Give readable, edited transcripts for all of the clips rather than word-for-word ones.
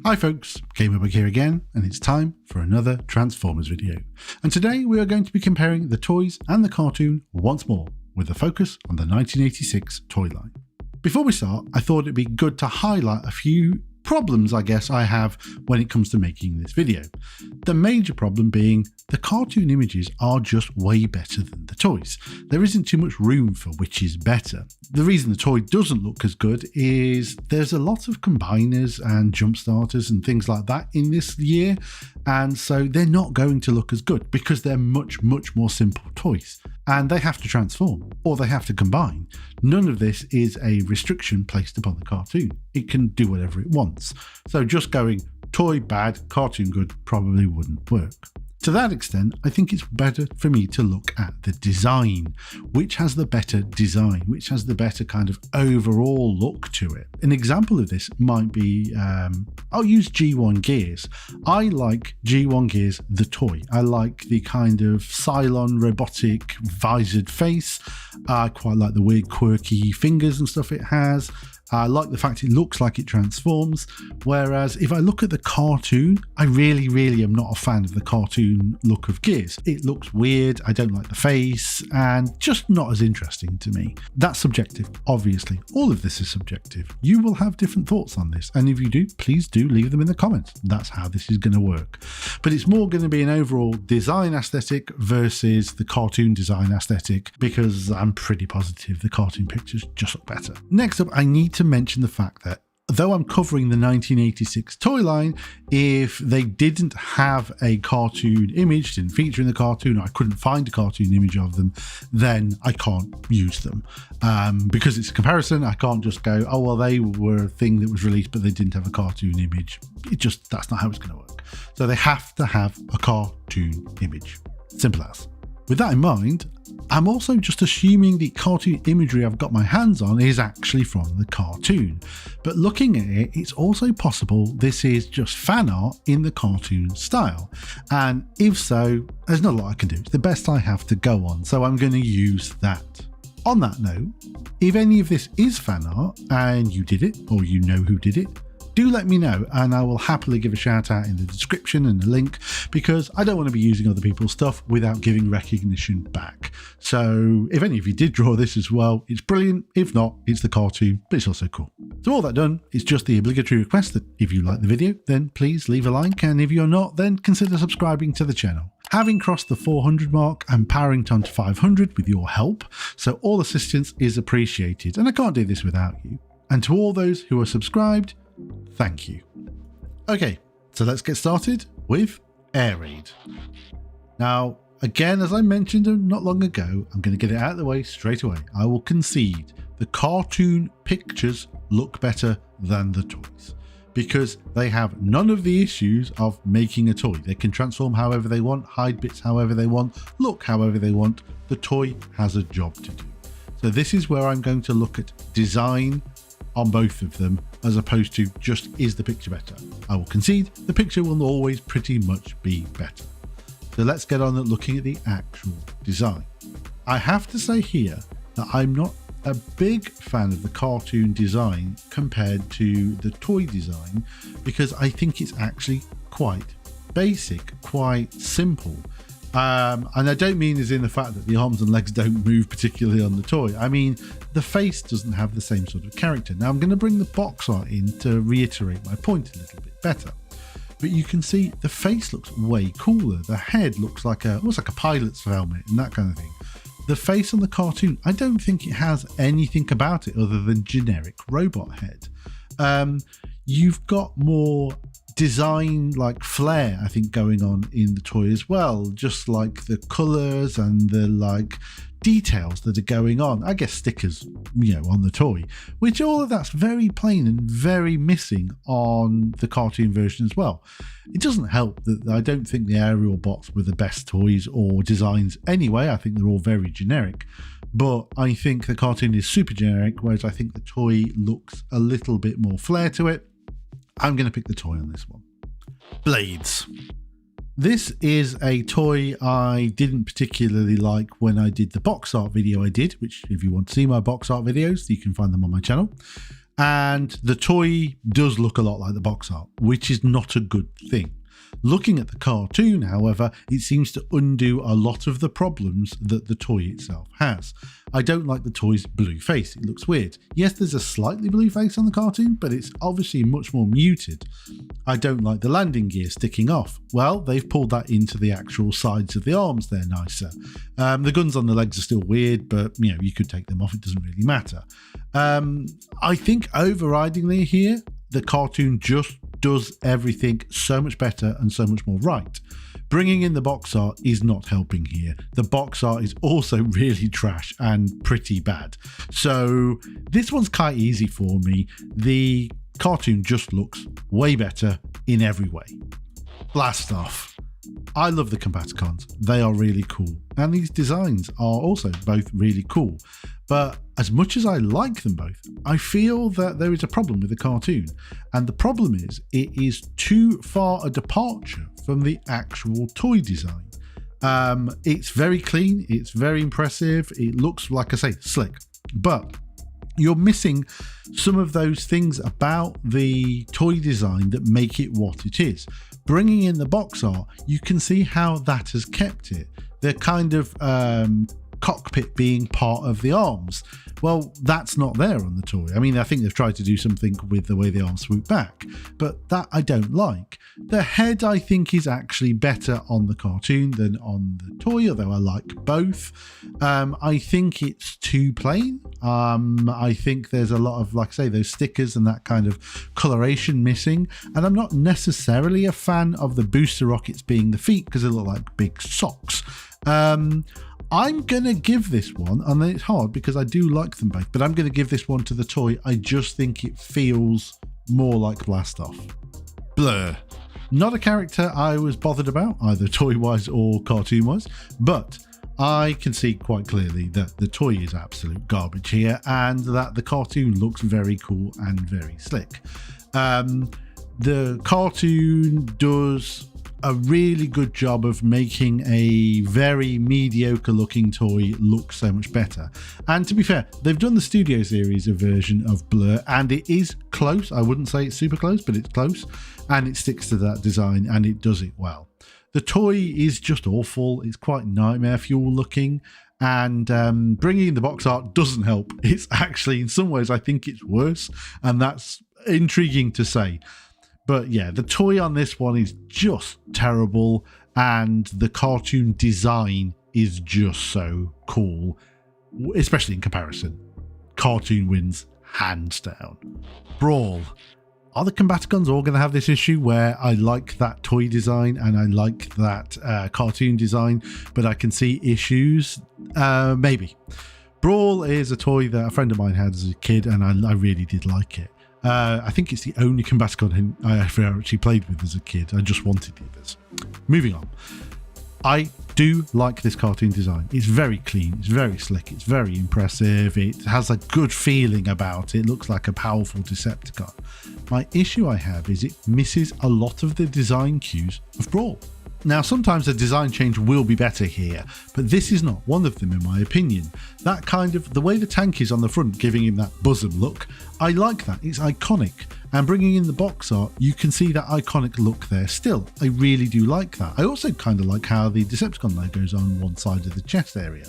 Hi folks, GamerBug here again, and it's time for another Transformers video. And today we are going to be comparing the toys and the cartoon once more, with a focus on the 1986 toy line. Before we start, I thought it'd be good to highlight a few problems I guess I have when it comes to making this video. The major problem being the cartoon images are just way better than the toys. There isn't too much room for which is better. The reason the toy doesn't look as good is there's a lot of combiners and jump starters and things like that in this year, and so they're not going to look as good because they're much more simple toys. And they have to transform, or they have to combine. None of this is a restriction placed upon the cartoon. It can do whatever it wants. So just going toy bad, cartoon good probably wouldn't work. To that extent, I think it's better for me to look at the design. Which has the better design? Which has the better kind of overall look to it? An example of this might be, I'll use G1 Gears. I like G1 Gears, the toy. I like the kind of Cylon robotic visored face. I quite like the weird quirky fingers and stuff it has. I like the fact it looks like it transforms, whereas if I look at the cartoon, I really am not a fan of the cartoon look of Gears. It looks weird, I don't like the face, and just not as interesting to me. That's subjective, obviously. All of this is subjective. You will have different thoughts on this, and if you do, please do leave them in the comments. That's how this is going to work. But it's more going to be an overall design aesthetic versus the cartoon design aesthetic, because I'm pretty positive the cartoon pictures just look better. Next up, I need to mention the fact that though I'm covering the 1986 toy line, if they didn't have a cartoon image, didn't feature in the cartoon, or I couldn't find a cartoon image of them, then I can't use them. Because it's a comparison, I can't just go, oh, well, they were a thing that was released, but they didn't have a cartoon image. That's not how it's going to work. So they have to have a cartoon image. Simple as. With that in mind, I'm also just assuming the cartoon imagery I've got my hands on is actually from the cartoon. But looking at it, it's also possible this is just fan art in the cartoon style. And if so, there's not a lot I can do. It's the best I have to go on, so I'm going to use that. On that note, if any of this is fan art and you did it, or you know who did it, do let me know, and I will happily give a shout out in the description and the link, because I don't want to be using other people's stuff without giving recognition back. So if any of you did draw this as well, it's brilliant. If not, it's the cartoon, but it's also cool. So all that done, it's just the obligatory request that if you like the video, then please leave a like, and if you're not, then consider subscribing to the channel. Having crossed the 400 mark, I'm powering on to 500 with your help, so all assistance is appreciated, and I can't do this without you. And to all those who are subscribed, thank you. Okay, so let's get started with Air Raid. Now, again, as I mentioned not long ago, I'm going to get it out of the way straight away. I will concede the cartoon pictures look better than the toys, because they have none of the issues of making a toy. They can transform however they want, hide bits however they want, look however they want. The toy has a job to do. So this is where I'm going to look at design on both of them, as opposed to just is the picture better. I will concede the picture will always pretty much be better. So let's get on at looking at the actual design. I have to say here that I'm not a big fan of the cartoon design compared to the toy design, because I think it's actually quite basic, quite simple. And I don't mean as in the fact that the arms and legs don't move particularly on the toy. I mean, the face doesn't have the same sort of character. Now I'm going to bring the box art in to reiterate my point a little bit better. But you can see the face looks way cooler. The head looks like almost like a pilot's helmet and that kind of thing. The face on the cartoon, I don't think it has anything about it other than generic robot head. You've got more design like flair, I think, going on in the toy as well, just like the colors and the like details that are going on. I guess stickers, on the toy, which all of that's very plain and very missing on the cartoon version as well. It doesn't help that I don't think the aerial bots were the best toys or designs anyway. I think they're all very generic, but I think the cartoon is super generic, whereas I think the toy looks a little bit more flair to it. I'm going to pick the toy on this one. Blades. This is a toy I didn't particularly like when I did the box art video I did, which if you want to see my box art videos, you can find them on my channel. And the toy does look a lot like the box art, which is not a good thing. Looking at the cartoon, however, it seems to undo a lot of the problems that the toy itself has. I don't like the toy's blue face, it looks weird. Yes, there's a slightly blue face on the cartoon, but it's obviously much more muted. I don't like the landing gear sticking off. Well, they've pulled that into the actual sides of the arms, they're nicer. The guns on the legs are still weird, but you could take them off, it doesn't really matter. I think overridingly here, the cartoon just does everything so much better and so much more right. Bringing in the box art is not helping here. The box art is also really trash and pretty bad. So this one's quite easy for me. The cartoon just looks way better in every way. Blast off. I love the Combaticons. They are really cool. And these designs are also both really cool. But as much as I like them both, I feel that there is a problem with the cartoon. And the problem is it is too far a departure from the actual toy design. It's very clean. It's very impressive. It looks, like I say, slick. But you're missing some of those things about the toy design that make it what it is. Bringing in the box art, you can see how that has kept it. The kind of cockpit being part of the arms. Well, that's not there on the toy. I mean, I think they've tried to do something with the way the arms swoop back, but that I don't like. The head, I think, is actually better on the cartoon than on the toy, although I like both. I think it's too plain. I think there's a lot of, like I say, those stickers and that kind of coloration missing. And I'm not necessarily a fan of the booster rockets being the feet because they look like big socks. I'm going to give this one, and it's hard because I do like them both, but I'm going to give this one to the toy. I just think it feels more like Blast Off. Blur. Not a character I was bothered about, either toy-wise or cartoon-wise, but I can see quite clearly that the toy is absolute garbage here and that the cartoon looks very cool and very slick. The cartoon does a really good job of making a very mediocre looking toy look so much better. And to be fair, they've done the Studio Series version of Blur and it is close. I wouldn't say it's super close, but it's close and it sticks to that design and it does it well. The toy is just awful. It's quite nightmare fuel looking and bringing in the box art doesn't help. It's actually, in some ways, I think it's worse, and that's intriguing to say. But yeah, the toy on this one is just terrible and the cartoon design is just so cool, especially in comparison. Cartoon wins hands down. Brawl. Are the Combaticons all going to have this issue where I like that toy design and I like that cartoon design, but I can see issues? Maybe. Brawl is a toy that a friend of mine had as a kid and I really did like it. I think it's the only Combaticon I ever actually played with as a kid. I just wanted the others. Moving on. I do like this cartoon design. It's very clean, it's very slick, it's very impressive, it has a good feeling about it, it looks like a powerful Decepticon. My issue I have is it misses a lot of the design cues of Brawl. Now, sometimes a design change will be better here, but this is not one of them in my opinion. That kind of, the way the tank is on the front, giving him that bosom look, I like that, it's iconic. And bringing in the box art, you can see that iconic look there still. I really do like that. I also kind of like how the Decepticon logo's on one side of the chest area.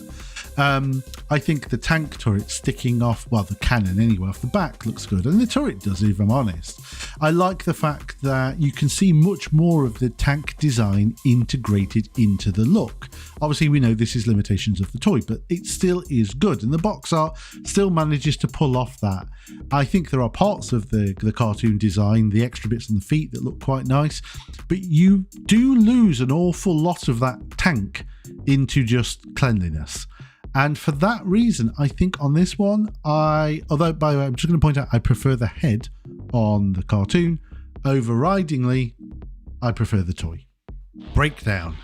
I think the tank turret sticking off, well, the cannon anyway, off the back looks good. And the turret does, if I'm honest. I like the fact that you can see much more of the tank design integrated into the look. Obviously, we know this is limitations of the toy, but it still is good. And the box art still manages to pull off that. I think there are parts of the cartoon design, the extra bits on the feet that look quite nice, but you do lose an awful lot of that tank into just cleanliness. And for that reason, I think on this one, although by the way, I'm just going to point out, I prefer the head on the cartoon. Overridingly, I prefer the toy. Breakdown.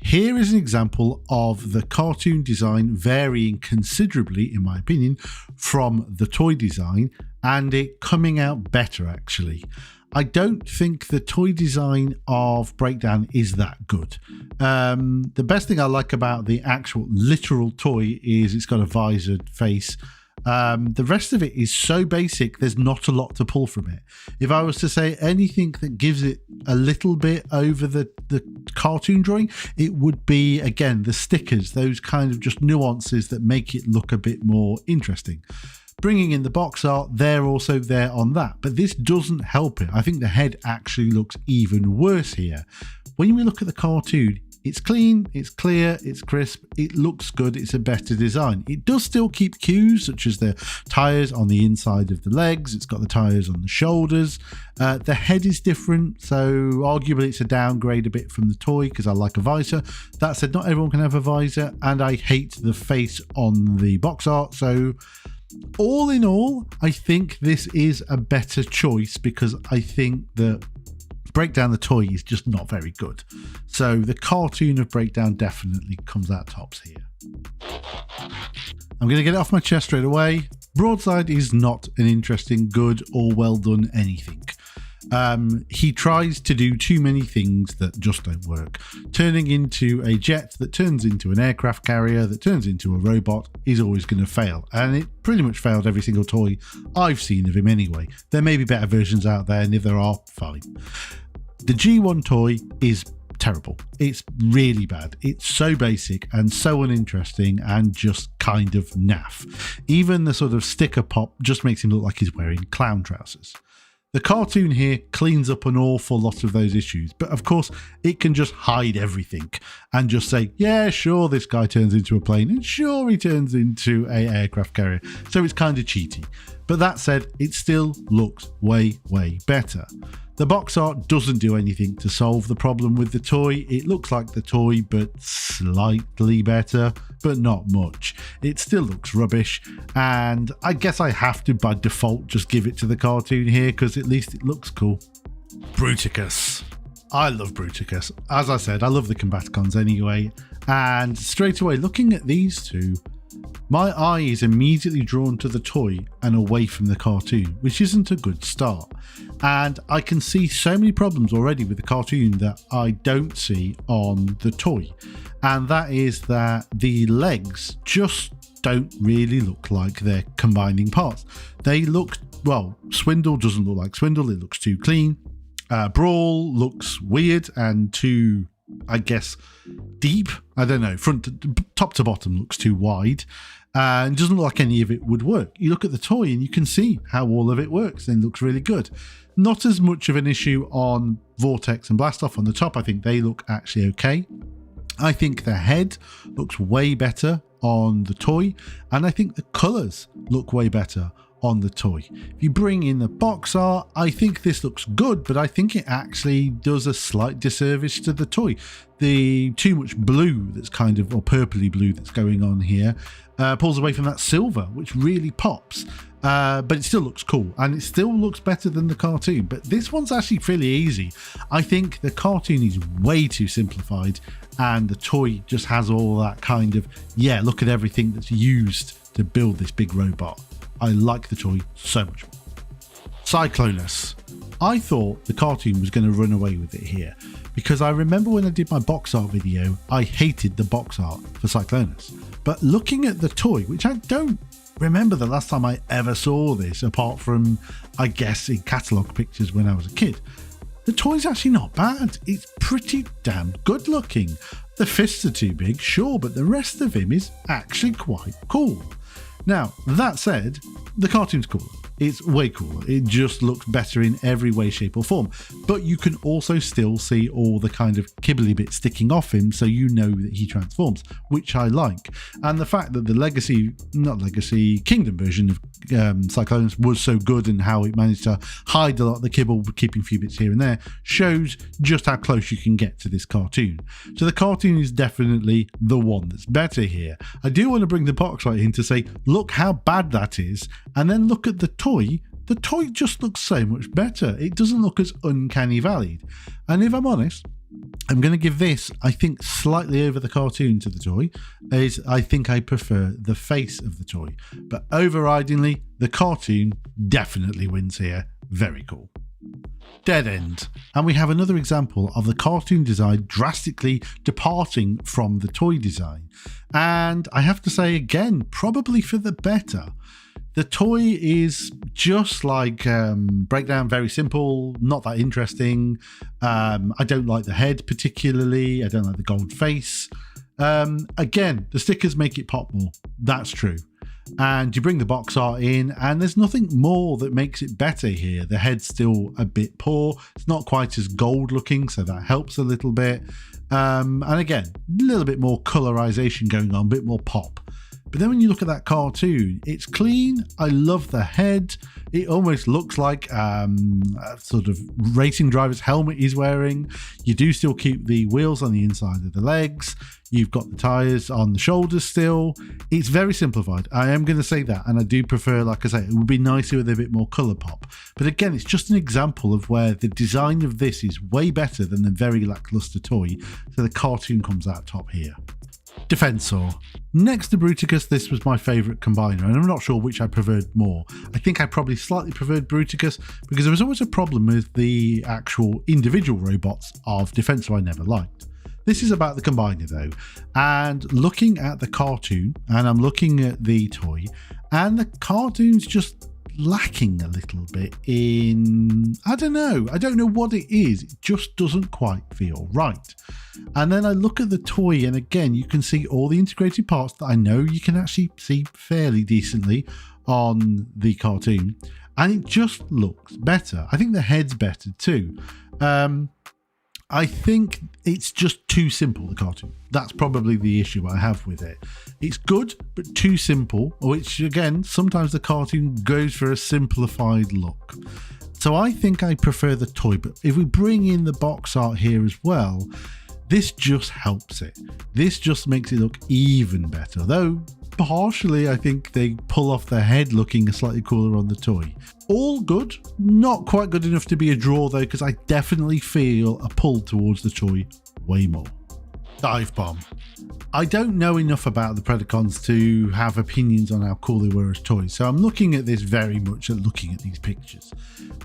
Here is an example of the cartoon design varying considerably, in my opinion, from the toy design and it coming out better actually. I don't think the toy design of Breakdown is that good. The best thing I like about the actual literal toy is it's got a visored face. The rest of it is so basic, there's not a lot to pull from it. If I was to say anything that gives it a little bit over the cartoon drawing, it would be, again, the stickers, those kind of just nuances that make it look a bit more interesting. Bringing in the box art, they're also there on that, but this doesn't help it. I think the head actually looks even worse here. When we look at the cartoon, it's clean, it's clear, it's crisp, it looks good, it's a better design. It does still keep cues such as the tyres on the inside of the legs, it's got the tyres on the shoulders. The head is different, so arguably it's a downgrade a bit from the toy because I like a visor. That said, not everyone can have a visor, and I hate the face on the box art, so all in all, I think this is a better choice because I think that Breakdown the toy is just not very good. So the cartoon of Breakdown definitely comes out tops here. I'm going to get it off my chest straight away. Broadside is not an interesting, good, or well done anything. He tries to do too many things that just don't work. Turning into a jet that turns into an aircraft carrier that turns into a robot is always going to fail, and it pretty much failed every single toy I've seen of him anyway. There may be better versions out there, and if there are, fine. The G1 toy is terrible. It's really bad. It's so basic and so uninteresting and just kind of naff. Even the sort of sticker pop just makes him look like he's wearing clown trousers. The cartoon here cleans up an awful lot of those issues, but of course it can just hide everything and just say, yeah, sure, this guy turns into a plane and sure he turns into an aircraft carrier. So it's kind of cheaty. But that said, it still looks way, way better. The box art doesn't do anything to solve the problem with the toy. It looks like the toy, but slightly better, but not much. It still looks rubbish, and I guess I have to, by default, just give it to the cartoon here, because at least it looks cool. Bruticus. I love Bruticus. As I said, I love the Combaticons anyway, and straight away, looking at these two, my eye is immediately drawn to the toy and away from the cartoon, which isn't a good start. And I can see so many problems already with the cartoon that I don't see on the toy. And that is that the legs just don't really look like they're combining parts. They look, well, Swindle doesn't look like Swindle, it looks too clean. Brawl looks weird and too, I guess, deep. I don't know, top to bottom looks too wide, and doesn't look like any of it would work. You look at the toy and you can see how all of it works and looks really good. Not as much of an issue on Vortex and Blastoff on the top. I think they look actually okay. I think the head looks way better on the toy, and I think the colours look way better on the toy. If you bring in the box art, I think this looks good, but I think it actually does a slight disservice to the toy. The too much blue that's kind of, or purpley blue that's going on here, pulls away from that silver, which really pops. But it still looks cool, and it still looks better than the cartoon. But this one's actually fairly easy. I think the cartoon is way too simplified, and the toy just has all that kind of, yeah, look at everything that's used to build this big robot. I like the toy so much more. Cyclonus. I thought the cartoon was going to run away with it here, because I remember when I did my box art video, I hated the box art for Cyclonus. But looking at the toy, which I don't remember the last time I ever saw this, apart from, I guess, in catalogue pictures when I was a kid, the toy's actually not bad. It's pretty damn good looking. The fists are too big, sure, but the rest of him is actually quite cool. Now, that said, the cartoon's cooler. It's way cooler. It just looks better in every way, shape or form. But you can also still see all the kind of kibbly bits sticking off him, so you know that he transforms, which I like. And the fact that the Kingdom version of Cyclonus was so good, and how it managed to hide a lot of the kibble, keeping a few bits here and there, shows just how close you can get to this cartoon. So the cartoon is definitely the one that's better here. I do want to bring the box right in to say, look how bad that is, and then look at the toy. The toy just looks so much better. It doesn't look as uncanny valleyed. And if I'm honest, I'm going to give this, I think, slightly over the cartoon to the toy, as I think I prefer the face of the toy. But overridingly, the cartoon definitely wins here. Very cool. Dead End. And we have another example of the cartoon design drastically departing from the toy design. And I have to say again, probably for the better. The toy is just like Breakdown, very simple, not that interesting. I don't like the head particularly. I don't like the gold face. Again, the stickers make it pop more. That's true. And you bring the box art in and there's nothing more that makes it better here. The head's still a bit poor. It's not quite as gold looking, so that helps a little bit. And again, a little bit more colorization going on, a bit more pop. But then when you look at that cartoon, it's clean. I love the head. It almost looks like a sort of racing driver's helmet he's wearing. You do still keep the wheels on the inside of the legs. You've got the tires on the shoulders still. It's very simplified. I am going to say that. And I do prefer, like I say, it would be nicer with a bit more color pop. But again, it's just an example of where the design of this is way better than the very lackluster toy. So the cartoon comes out top here. Defensor. Next to Bruticus, this was my favourite combiner, and I'm not sure which I preferred more. I think I probably slightly preferred Bruticus because there was always a problem with the actual individual robots of Defensor I never liked. This is about the combiner though, and looking at the cartoon, and I'm looking at the toy, and the cartoon's just lacking a little bit in, I don't know what it is. It just doesn't quite feel right. And then I look at the toy and again, you can see all the integrated parts that I know you can actually see fairly decently on the cartoon. And it just looks better. I think the head's better too. I think it's just too simple, the cartoon. That's probably the issue I have with it. It's good, but too simple, which again, sometimes the cartoon goes for a simplified look. So I think I prefer the toy, but if we bring in the box art here as well, this just helps it. This just makes it look even better, though partially I think they pull off the head looking slightly cooler on the toy. All good, not quite good enough to be a draw though, because I definitely feel a pull towards the toy way more. Dive Bomb. I don't know enough about the Predacons to have opinions on how cool they were as toys, so I'm looking at this very much at looking at these pictures.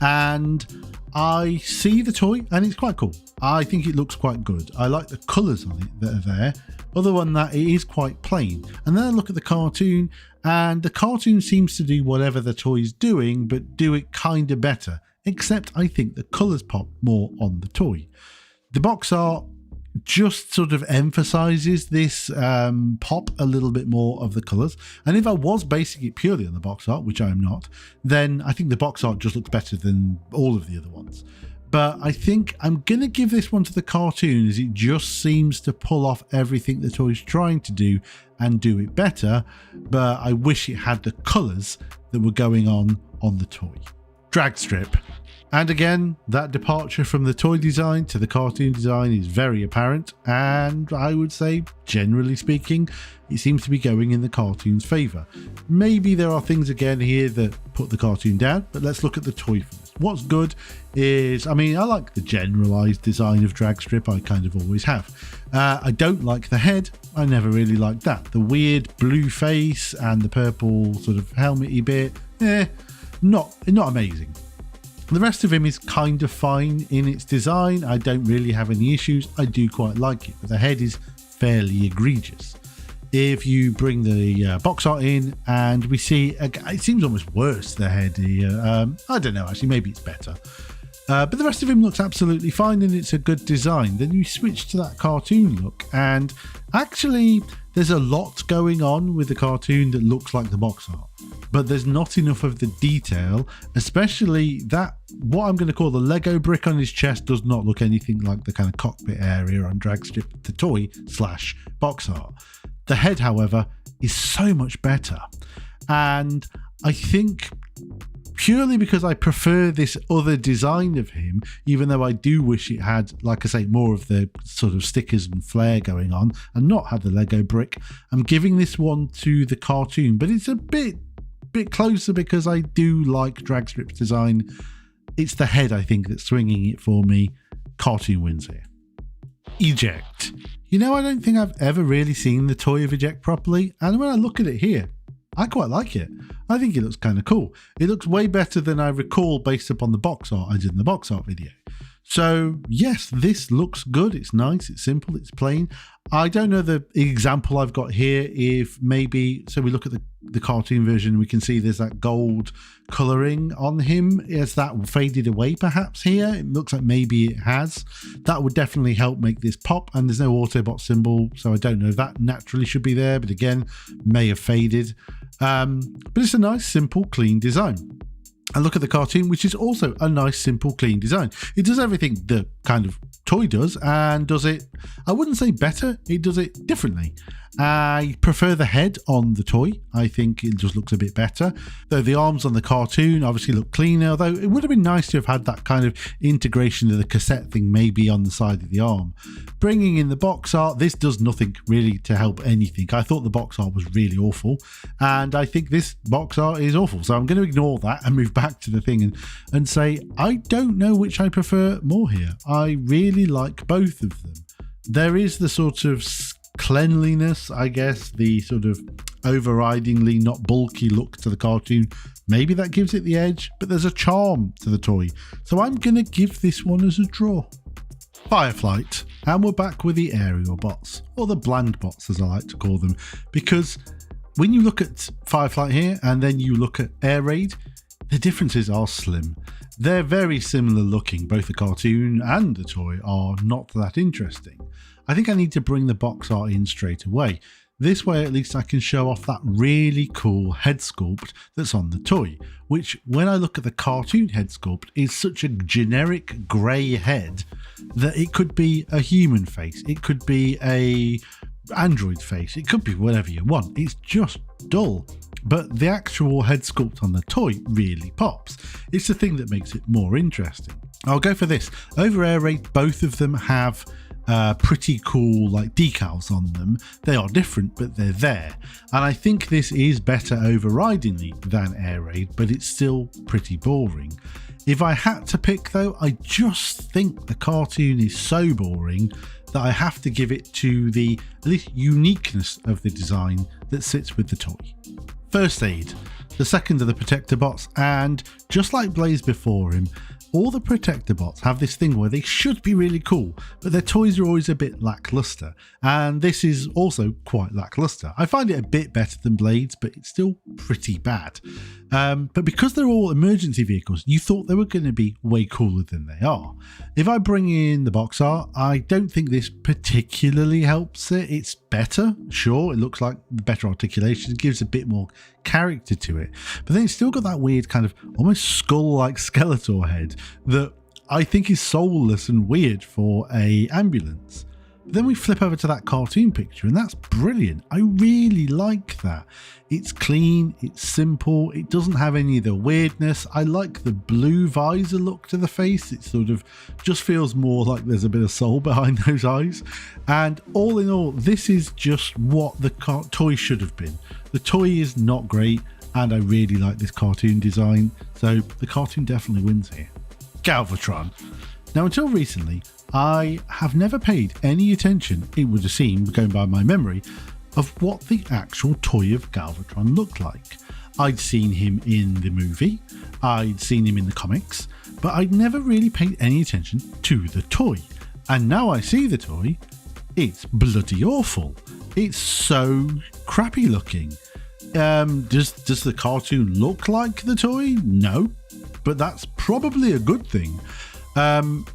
And I see the toy and it's quite cool. I think it looks quite good. I like the colours on it that are there. Other than that, it is quite plain. And then I look at the cartoon and the cartoon seems to do whatever the toy's doing, but do it kind of better. Except I think the colours pop more on the toy. The box art just sort of emphasizes this pop a little bit more of the colors. And if I was basing it purely on the box art, which I am not, then I think the box art just looks better than all of the other ones. But I think I'm going to give this one to the cartoon as it just seems to pull off everything the toy's trying to do and do it better. But I wish it had the colors that were going on the toy. Drag strip. And again, that departure from the toy design to the cartoon design is very apparent, and I would say, generally speaking, it seems to be going in the cartoon's favour. Maybe there are things again here that put the cartoon down, but let's look at the toy first. What's good is, I like the generalised design of drag strip, I kind of always have. I don't like the head, I never really liked that. The weird blue face and the purple sort of helmety bit, not amazing. The rest of him is kind of fine in its design. I don't really have any issues. I do quite like it, but the head is fairly egregious. If you bring the box art in and we see, it seems almost worse, the head here. I don't know, actually, maybe it's better. But the rest of him looks absolutely fine and it's a good design. Then you switch to that cartoon look and actually there's a lot going on with the cartoon that looks like the box art, but there's not enough of the detail, especially that what I'm going to call the Lego brick on his chest does not look anything like the kind of cockpit area on Dragstrip, the toy / box art. The head, however, is so much better. And I think purely because I prefer this other design of him, even though I do wish it had, like I say, more of the sort of stickers and flair going on and not have the Lego brick, I'm giving this one to the cartoon, but it's a bit closer because I do like Dragstrip's design. It's the head, I think, that's swinging it for me. Cartoon wins here. Eject. I don't think I've ever really seen the toy of Eject properly, and when I look at it here, I quite like it. I think it looks kind of cool. It looks way better than I recall based upon the box art I did in the box art video. So yes, this looks good. It's nice, it's simple, it's plain. I don't know the example I've got here, if maybe, so we look at the cartoon version, we can see there's that gold colouring on him. Is that faded away perhaps here? It looks like maybe it has. That would definitely help make this pop, and there's no Autobot symbol, so I don't know if that naturally should be there, but again, may have faded. But it's a nice, simple, clean design. And look at the cartoon, which is also a nice, simple, clean design. It does everything the kind of toy does, and does it, I wouldn't say better, it does it differently. I prefer the head on the toy. I think it just looks a bit better. Though the arms on the cartoon obviously look cleaner, although it would have been nice to have had that kind of integration of the cassette thing maybe on the side of the arm. Bringing in the box art, this does nothing really to help anything. I thought the box art was really awful, and I think this box art is awful. So I'm going to ignore that and move back to the thing and say, I don't know which I prefer more here. I really like both of them. There is the sort of cleanliness, I guess, the sort of overridingly not bulky look to the cartoon. Maybe that gives it the edge, but there's a charm to the toy. So I'm going to give this one as a draw. Fireflight, and we're back with the aerial bots, or the bland bots as I like to call them, because when you look at Fireflight here and then you look at Air Raid, the differences are slim. They're very similar looking. Both the cartoon and the toy are not that interesting. I think I need to bring the box art in straight away. This way at least I can show off that really cool head sculpt that's on the toy, which when I look at the cartoon head sculpt is such a generic grey head that it could be a human face, it could be a android face, it could be whatever you want. It's just dull. But the actual head sculpt on the toy really pops. It's the thing that makes it more interesting. I'll go for this. Over Air Raid, both of them have pretty cool like decals on them. They are different, but they're there. And I think this is better overridingly than Air Raid, but it's still pretty boring. If I had to pick though, I just think the cartoon is so boring that I have to give it to the at least uniqueness of the design that sits with the toy. First Aid, the second of the Protector bots, and just like Blaze before him, all the Protector bots have this thing where they should be really cool, but their toys are always a bit lackluster, and this is also quite lackluster. I find it a bit better than Blade's, but it's still pretty bad. But because they're all emergency vehicles, you thought they were going to be way cooler than they are. If I bring in the box art, I don't think this particularly helps it. It's better, sure, it looks like better articulation, it gives a bit more character to it, but then it's still got that weird kind of almost skull-like Skeletor head that I think is soulless and weird for a ambulance. Then we flip over to that cartoon picture and that's brilliant. I really like that. It's clean, it's simple, it doesn't have any of the weirdness. I like the blue visor look to the face. It sort of just feels more like there's a bit of soul behind those eyes. And all in all, this is just what the toy should have been. The toy is not great and I really like this cartoon design. So the cartoon definitely wins here. Galvatron. Now until recently, I have never paid any attention, it would have seemed, going by my memory, of what the actual toy of Galvatron looked like. I'd seen him in the movie, I'd seen him in the comics, but I'd never really paid any attention to the toy. And now I see the toy, it's bloody awful. It's so crappy looking. Does the cartoon look like the toy? No, but that's probably a good thing.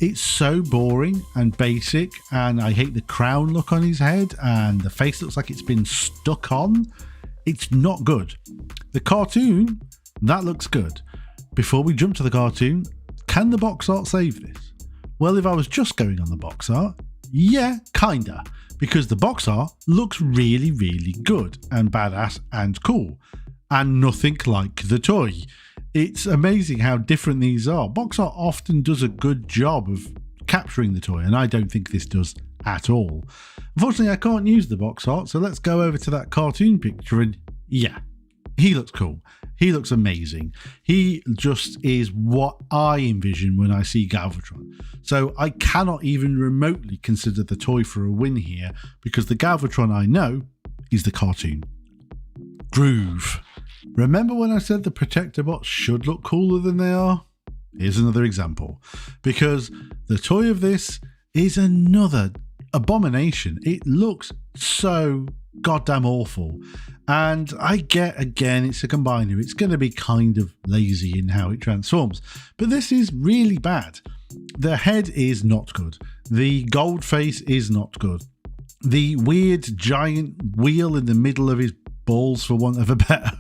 It's so boring and basic, and I hate the crown look on his head, and the face looks like it's been stuck on. It's not good. The cartoon, that looks good. Before we jump to the cartoon, can the box art save this? Well, if I was just going on the box art, yeah, kinda, because the box art looks really, really good and badass and cool, and nothing like the toy. It's amazing how different these are. Box art often does a good job of capturing the toy, and I don't think this does at all. Unfortunately, I can't use the box art, so let's go over to that cartoon picture, and yeah, he looks cool. He looks amazing. He just is what I envision when I see Galvatron. So I cannot even remotely consider the toy for a win here, because the Galvatron I know is the cartoon. Groove. Remember when I said the Protector bots should look cooler than they are? Here's another example, because the toy of this is another abomination. It looks so goddamn awful. And I get, again, it's a combiner. It's going to be kind of lazy in how it transforms. But this is really bad. The head is not good. The gold face is not good. The weird giant wheel in the middle of his balls, for want of a better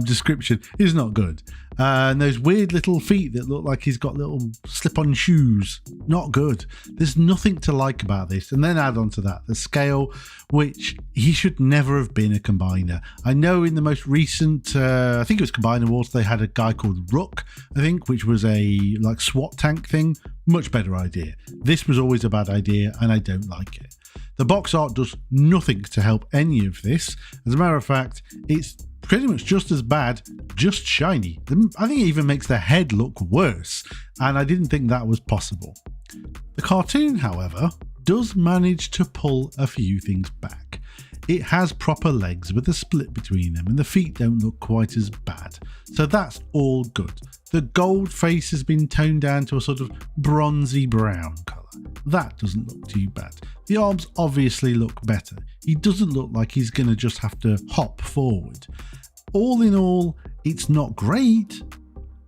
description, is not good. And those weird little feet that look like he's got little slip-on shoes, not good. There's nothing to like about this. And then add on to that the scale, which he should never have been a combiner. I know in the most recent, I think it was Combiner Wars, they had a guy called Rook, I think, which was a like SWAT tank thing. Much better idea. This was always a bad idea, and I don't like it. The box art does nothing to help any of this. As a matter of fact, it's pretty much just as bad, just shiny. I think it even makes the head look worse, and I didn't think that was possible. The cartoon, however, does manage to pull a few things back. It has proper legs with a split between them, and the feet don't look quite as bad. So that's all good. The gold face has been toned down to a sort of bronzy brown colour. That doesn't look too bad. The arms obviously look better. He doesn't look like he's going to just have to hop forward. All in all, it's not great,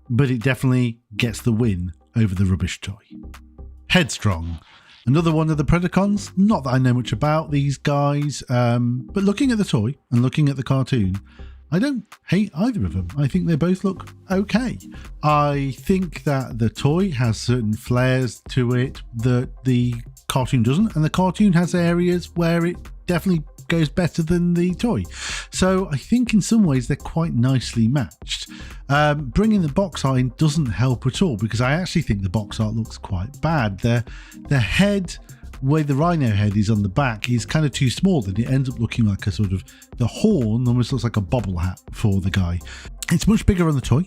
but it definitely gets the win over the rubbish toy. Headstrong. Another one of the Predacons. Not that I know much about these guys, but looking at the toy and looking at the cartoon, I don't hate either of them. I think they both look okay. I think that the toy has certain flares to it that the cartoon doesn't, and the cartoon has areas where it definitely goes better than the toy. So I think in some ways they're quite nicely matched. Bringing the box art in doesn't help at all, because I actually think the box art looks quite bad. The head, where the rhino head is on the back, is kind of too small, and it ends up looking like a sort of, the horn almost looks like a bobble hat for the guy. It's much bigger on the toy,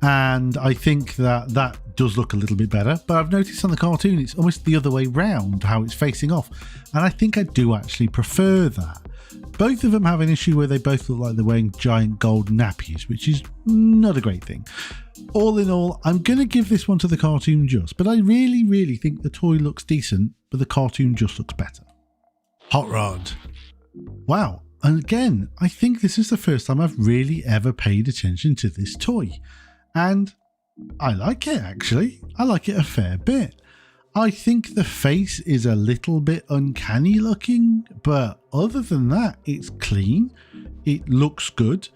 and I think that does look a little bit better, but I've noticed on the cartoon it's almost the other way round, how it's facing off, and I think I do actually prefer that. Both of them have an issue where they both look like they're wearing giant gold nappies, which is not a great thing. All in all, I'm going to give this one to the cartoon just, but I really think the toy looks decent, but the cartoon just looks better. Hot Rod. Wow. And again, I think this is the first time I've really ever paid attention to this toy. And I like it, actually. I like it a fair bit. I think the face is a little bit uncanny looking, but other than that, it's clean. It looks good.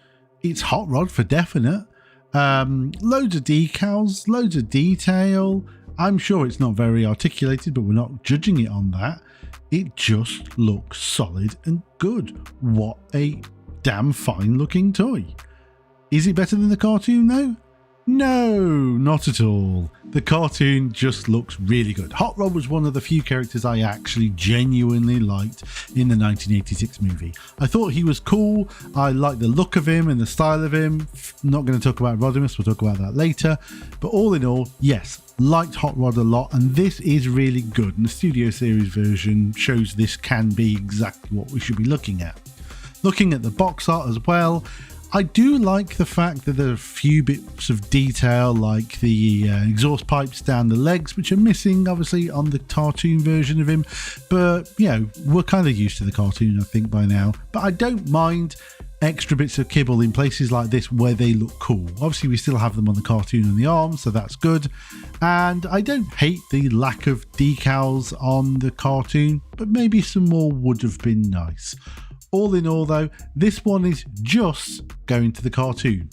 It's Hot Rod for definite. Loads of decals, loads of detail. I'm sure it's not very articulated, but we're not judging it on that. It just looks solid and good. What a damn fine looking toy. Is it better than the cartoon though? No, not at all. The cartoon just looks really good. Hot Rod was one of the few characters I actually genuinely liked in the 1986 movie. I thought he was cool. I liked the look of him and the style of him. Not going to talk about Rodimus, we'll talk about that later. But all in all, yes, liked Hot Rod a lot, and this is really good. And the Studio Series version shows this can be exactly what we should be looking at. Looking at the box art as well, I do like the fact that there are a few bits of detail, like the exhaust pipes down the legs, which are missing obviously on the cartoon version of him, but you know, we're kind of used to the cartoon I think by now. But I don't mind extra bits of kibble in places like this where they look cool. Obviously we still have them on the cartoon and the arms, so that's good, and I don't hate the lack of decals on the cartoon, but maybe some more would have been nice. All in all though, this one is just going to the cartoon.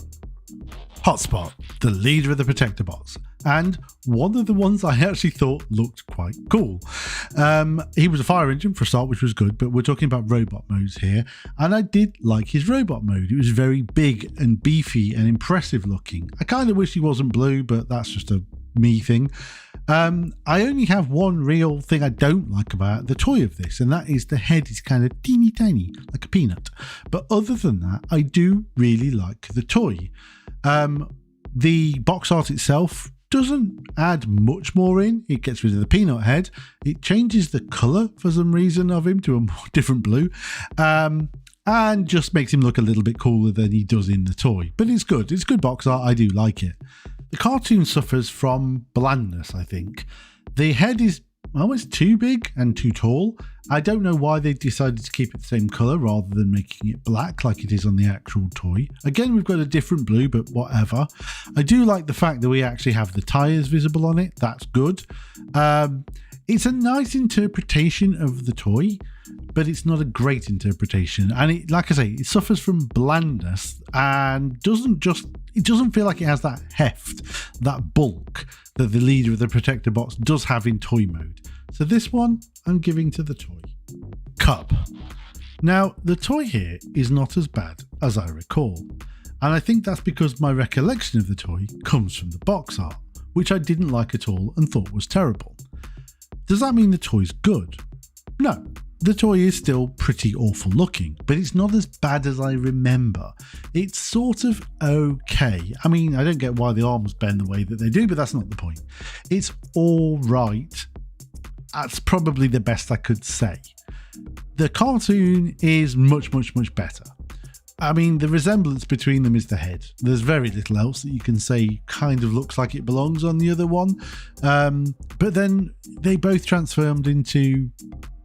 Hotspot, the leader of the Protector Bots, and one of the ones I actually thought looked quite cool. He was a fire engine for a start, which was good, but we're talking about robot modes here, and I did like his robot mode. It was very big and beefy and impressive looking. I kind of wish he wasn't blue, but that's just a me thing. I only have one real thing I don't like about the toy of this, and that is the head is kind of teeny tiny, like a peanut. But other than that, I do really like the toy. The box art itself doesn't add much more in. It gets rid of the peanut head. It changes the colour for some reason of him to a more different blue. And just makes him look a little bit cooler than he does in the toy. But it's good. It's good box art. I do like it. The cartoon suffers from blandness, I think. The head is almost too big and too tall. I don't know why they decided to keep it the same colour rather than making it black like it is on the actual toy. Again, we've got a different blue, but whatever. I do like the fact that we actually have the tyres visible on it. That's good. It's a nice interpretation of the toy, but it's not a great interpretation. And it, like I say, it suffers from blandness and it doesn't feel like it has that heft, that bulk that the leader of the protector box does have in toy mode. So this one I'm giving to the toy. Cup. Now, the toy here is not as bad as I recall, and I think that's because my recollection of the toy comes from the box art, which I didn't like at all and thought was terrible. Does that mean the toy's good? No, the toy is still pretty awful looking, but it's not as bad as I remember. It's sort of okay. I mean, I don't get why the arms bend the way that they do, but that's not the point. It's all right. That's probably the best I could say. The cartoon is much, much, much better. I mean, the resemblance between them is the head. There's very little else that you can say kind of looks like it belongs on the other one. But then they both transformed into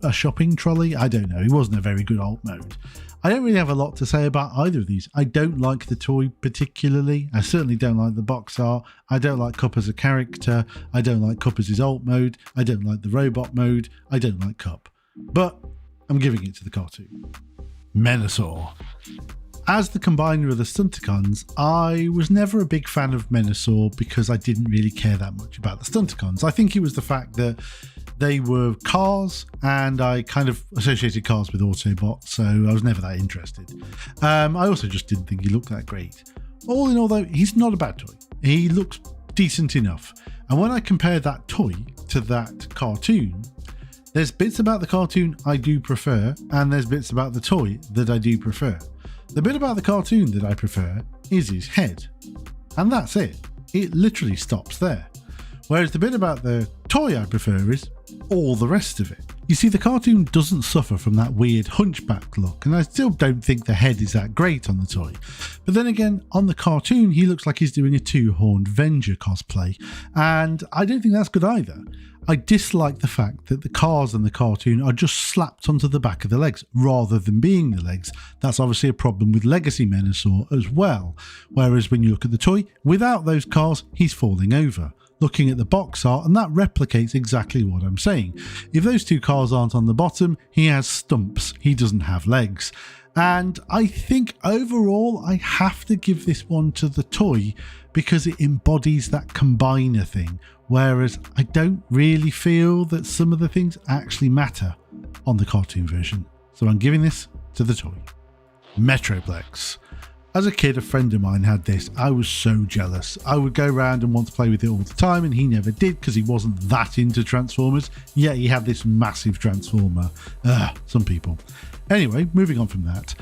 a shopping trolley. I don't know. It wasn't a very good alt mode. I don't really have a lot to say about either of these. I don't like the toy particularly. I certainly don't like the box art. I don't like Cup as a character. I don't like Cup as his alt mode. I don't like the robot mode. I don't like Cup. But I'm giving it to the cartoon. Menasor. As the combiner of the Stunticons, I was never a big fan of Menasor because I didn't really care that much about the Stunticons. I think it was the fact that they were cars and I kind of associated cars with Autobots, so I was never that interested. I also just didn't think he looked that great. All in all though, he's not a bad toy. He looks decent enough. And when I compare that toy to that cartoon, there's bits about the cartoon I do prefer and there's bits about the toy that I do prefer. The bit about the cartoon that I prefer is his head, and that's it. It literally stops there. Whereas the bit about the toy I prefer is all the rest of it. You see, the cartoon doesn't suffer from that weird hunchback look, and I still don't think the head is that great on the toy. But then again, on the cartoon, he looks like he's doing a two-horned Venger cosplay, and I don't think that's good either. I dislike the fact that the cars in the cartoon are just slapped onto the back of the legs rather than being the legs. That's obviously a problem with Legacy Menasor as well. Whereas when you look at the toy, without those cars, he's falling over. Looking at the box art, and that replicates exactly what I'm saying. If those two cars aren't on the bottom, he has stumps. He doesn't have legs. And I think overall, I have to give this one to the toy because it embodies that combiner thing. Whereas I don't really feel that some of the things actually matter on the cartoon version. So I'm giving this to the toy. Metroplex. As a kid, a friend of mine had this. I was so jealous. I would go around and want to play with it all the time, and he never did because he wasn't that into Transformers. Yet he had this massive Transformer. Some people. Anyway, moving on from that.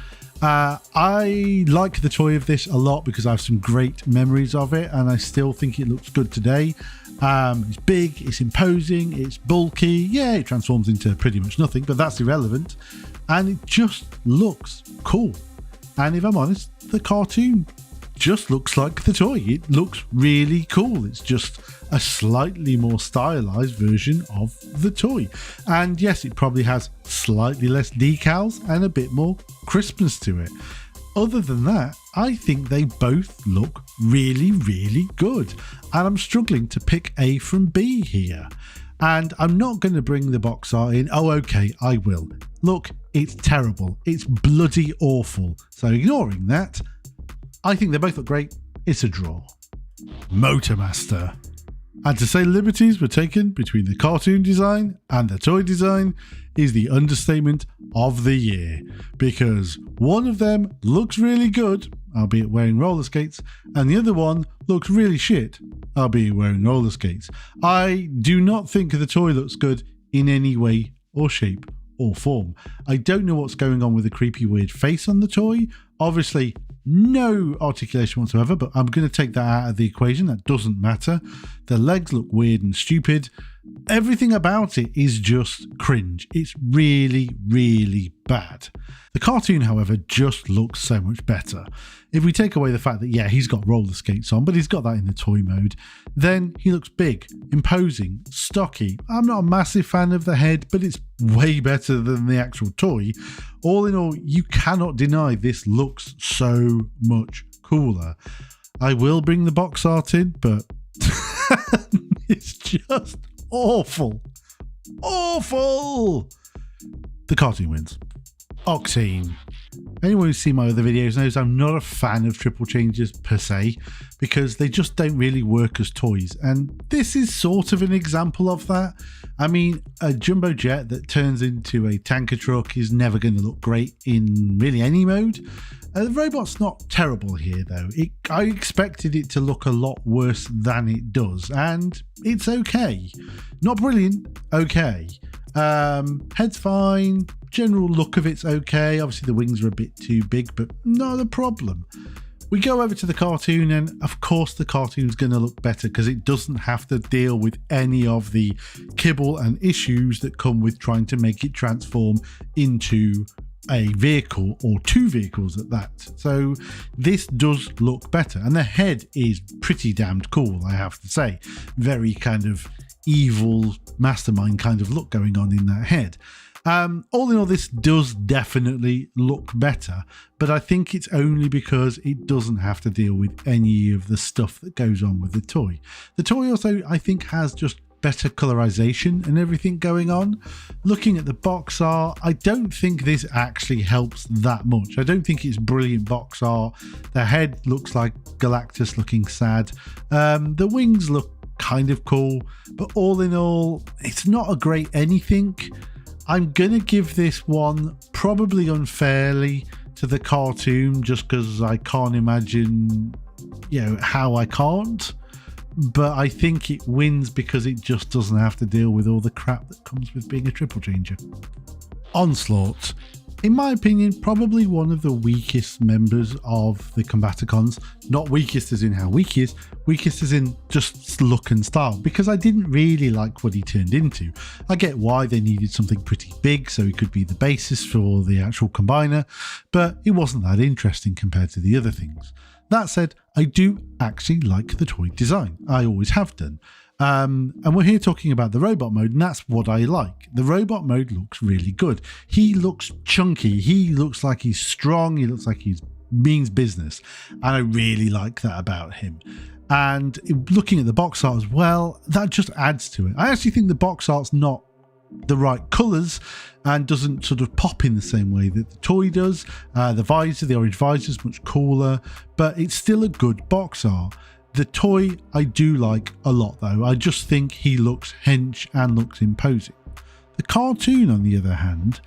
I like the toy of this a lot because I have some great memories of it, and I still think it looks good today. It's big, it's imposing, it's bulky. Yeah, it transforms into pretty much nothing, but that's irrelevant. And it just looks cool. And if I'm honest, the cartoon just looks like the toy. It looks really cool. It's just a slightly more stylized version of the toy. And yes, it probably has slightly less decals and a bit more crispness to it. Other than that, I think they both look really, really good. And I'm struggling to pick A from B here. And I'm not going to bring the box art in. Oh, okay, I will. Look, it's terrible. It's bloody awful. So ignoring that, I think they both look great. It's a draw. Motormaster. And to say liberties were taken between the cartoon design and the toy design is the understatement of the year, because one of them looks really good, albeit wearing roller skates, and the other one looks really shit, albeit wearing roller skates. I do not think the toy looks good in any way or shape or form. I don't know what's going on with the creepy weird face on the toy. Obviously, no articulation whatsoever, but I'm going to take that out of the equation. That doesn't matter. The legs look weird and stupid. Everything about it is just cringe. It's really, really bad. The cartoon, however, just looks so much better. If we take away the fact that, yeah, he's got roller skates on, but he's got that in the toy mode, then he looks big, imposing, stocky. I'm not a massive fan of the head, but it's way better than the actual toy. All in all, you cannot deny this looks so much cooler. I will bring the box art in, but it's just awful. Awful! The cartoon wins. Octane. Anyone who's seen my other videos knows I'm not a fan of triple changes per se, because they just don't really work as toys, and this is sort of an example of that. I mean, a jumbo jet that turns into a tanker truck is never going to look great in really any mode. The robot's not terrible here though. I expected it to look a lot worse than it does, and it's okay. Not brilliant, okay. Head's fine, general look of it's okay. Obviously the wings are a bit too big, but not a problem. We go over to the cartoon, and of course the cartoon's going to look better because it doesn't have to deal with any of the kibble and issues that come with trying to make it transform into a vehicle, or two vehicles at that. So this does look better, and the head is pretty damned cool, I have to say. Very kind of evil mastermind kind of look going on in that head. All in all, this does definitely look better, but I think it's only because it doesn't have to deal with any of the stuff that goes on with the toy. The toy also, I think, has just better colorization and everything going on. Looking at the box art, I don't think this actually helps that much. I don't think it's brilliant box art. The head looks like Galactus looking sad. The wings look kind of cool, but all in all, it's not a great anything. I'm gonna give this one probably unfairly to the cartoon, just because I can't imagine, how I can't. But I think it wins because it just doesn't have to deal with all the crap that comes with being a triple changer. Onslaught. In my opinion, probably one of the weakest members of the Combaticons. Not weakest as in how weak he is, weakest as in just look and style, because I didn't really like what he turned into. I get why they needed something pretty big so he could be the basis for the actual combiner, but it wasn't that interesting compared to the other things. That said, I do actually like the toy design. I always have done. And we're here talking about the robot mode, and that's what I like. The robot mode looks really good. He looks chunky. He looks like he's strong. He looks like he means business. And I really like that about him. And looking at the box art as well, that just adds to it. I actually think the box art's not the right colours and doesn't sort of pop in the same way that the toy does. The orange visor is much cooler, but it's still a good box art. The toy I do like a lot though. I just think he looks hench and looks imposing. The cartoon, on the other hand,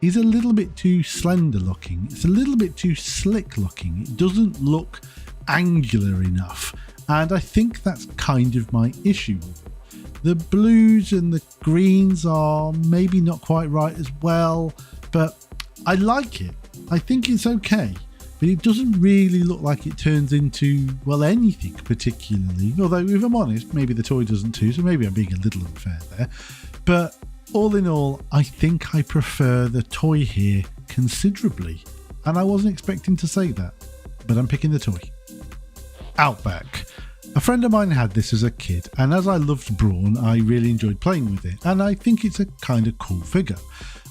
is a little bit too slender looking. It's a little bit too slick looking. It doesn't look angular enough, and I think that's kind of my issue with it. The blues and the greens are maybe not quite right as well, but I like it. I think it's okay. But it doesn't really look like it turns into, well, anything particularly. Although, if I'm honest, maybe the toy doesn't too, so maybe I'm being a little unfair there. But all in all, I think I prefer the toy here considerably. And I wasn't expecting to say that, but I'm picking the toy. Outback. A friend of mine had this as a kid, and as I loved Brawn, I really enjoyed playing with it, and I think it's a kind of cool figure.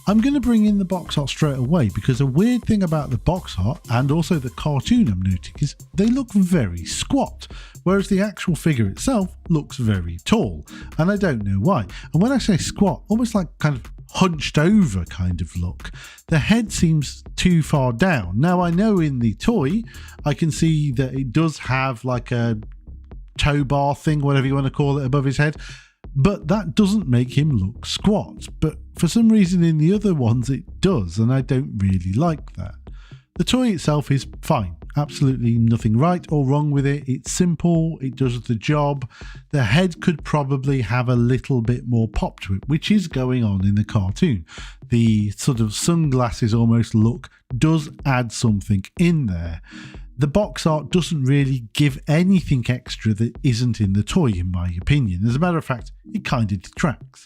I'm going to bring in the box art straight away, because a weird thing about the box art and also the cartoon I'm noting is they look very squat, whereas the actual figure itself looks very tall, and I don't know why. And when I say squat, almost like kind of hunched over kind of look. The head seems too far down. Now I know in the toy I can see that it does have like a tow bar thing, whatever you want to call it, above his head, but that doesn't make him look squat. But for some reason in the other ones it does, and I don't really like that. The toy itself is fine, absolutely nothing right or wrong with it. It's simple, it does the job. The head could probably have a little bit more pop to it, which is going on in the cartoon. The sort of sunglasses almost look does add something in there. The box art doesn't really give anything extra that isn't in the toy, in my opinion. As a matter of fact, it kind of detracts.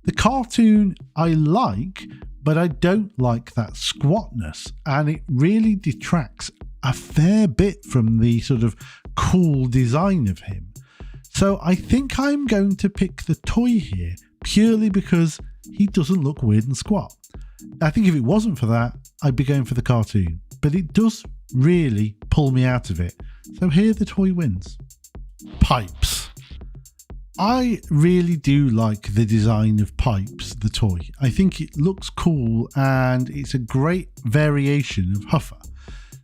The cartoon I like, but I don't like that squatness, and it really detracts a fair bit from the sort of cool design of him. So I think I'm going to pick the toy here purely because he doesn't look weird and squat. I think if it wasn't for that, I'd be going for the cartoon, but it does really pull me out of it. So here the toy wins. Pipes. I really do like the design of Pipes, the toy. I think it looks cool and it's a great variation of Huffer.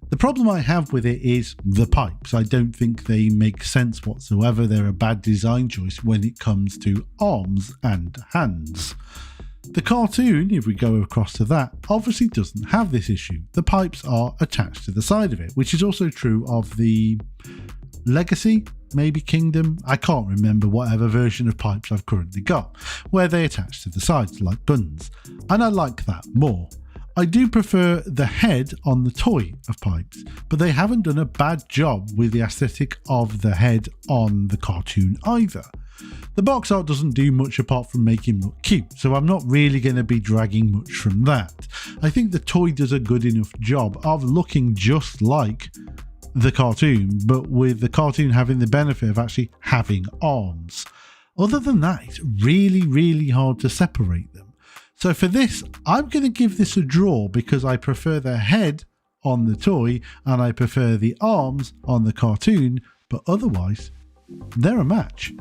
The problem I have with it is the pipes. I don't think they make sense whatsoever. They're a bad design choice when it comes to arms and hands. The cartoon, if we go across to that, obviously doesn't have this issue. The pipes are attached to the side of it, which is also true of the Legacy, maybe Kingdom, I can't remember whatever version of Pipes I've currently got, where they attach to the sides like buttons, and I like that more. I do prefer the head on the toy of Pipes, but they haven't done a bad job with the aesthetic of the head on the cartoon either. The box art doesn't do much apart from make him look cute, so I'm not really going to be dragging much from that. I think the toy does a good enough job of looking just like the cartoon, but with the cartoon having the benefit of actually having arms. Other than that, it's really hard to separate them. So for this, I'm going to give this a draw because I prefer the head on the toy and I prefer the arms on the cartoon, but otherwise, they're a match.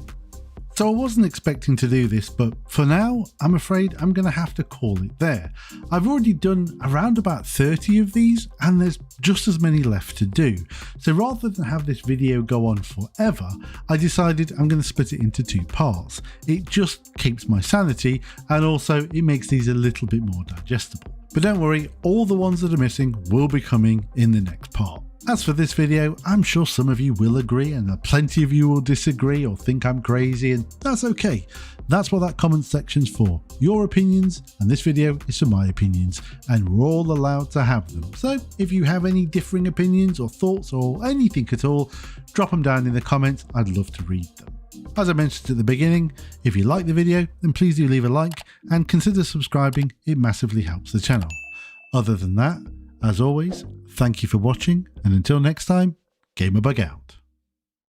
So I wasn't expecting to do this, but for now, I'm afraid I'm going to have to call it there. I've already done around about 30 of these and there's just as many left to do. So rather than have this video go on forever, I decided I'm going to split it into 2 parts. It just keeps my sanity and also it makes these a little bit more digestible. But don't worry, all the ones that are missing will be coming in the next part. As for this video, I'm sure some of you will agree and plenty of you will disagree or think I'm crazy, and that's okay. That's what that comment section's for. Your opinions, and this video is for my opinions, and we're all allowed to have them. So if you have any differing opinions or thoughts or anything at all, drop them down in the comments. I'd love to read them. As I mentioned at the beginning, if you like the video, then please do leave a like and consider subscribing. It massively helps the channel. Other than that, as always, thank you for watching, and until next time, GamerBug out.